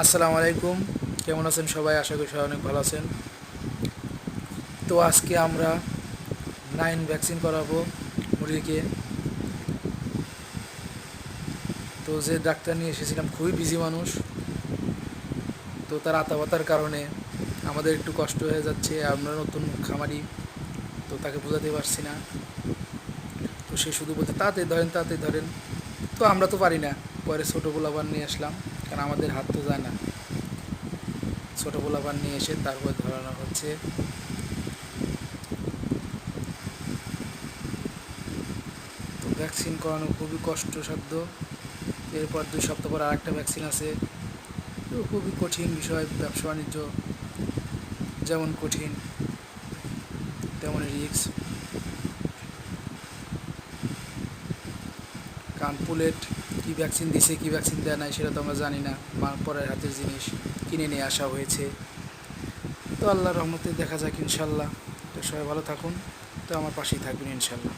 আসসালামু আলাইকুম। কেমন আছেন সবাই? আশা করি সবাই অনেক ভালো আছেন। তো আজকে আমরা 9 ভ্যাকসিন করাবো মুরগিকে। তো যে ডাক্তার নিয়ে এসেছিলাম খুবই বিজি মানুষ, তো তার আতাপাতার কারণে আমাদের একটু কষ্ট হয়ে যাচ্ছে। আমরা নতুন খামারি, তো তাকে বোঝাতে পারছি না। তো সে শুধু বলতে তাড়াতাড়ি ধরেন তাড়াতাড়ি ধরেন। তো আমরা তো পারি না। পরে ছোটো পোলাপান নিয়ে আসলাম, কারণ আমাদের হাত তো যায় না। ছোটো পোলাপান নিয়ে এসে তারপর ধরানো হচ্ছে। তো ভ্যাকসিন করানো খুবই কষ্টসাধ্য। এরপর 2 সপ্তাহ পর আরেকটা ভ্যাকসিন আছে। তো খুবই কঠিন বিষয়। ব্যবসা বাণিজ্য যেমন কঠিন তেমনই রিস্ক। কারণ পুলেট কী ভ্যাকসিন দিছে কী ভ্যাকসিন দেয় নাই সেটা তো আমরা জানি না। পরের হাতের জিনিস কিনে নিয়ে আসা হয়েছে। তো আল্লাহর রহমতে দেখা যাক ইনশাল্লাহ। তো সবাই ভালো থাকুন, তো আমার পাশেই থাকবেন ইনশাল্লাহ।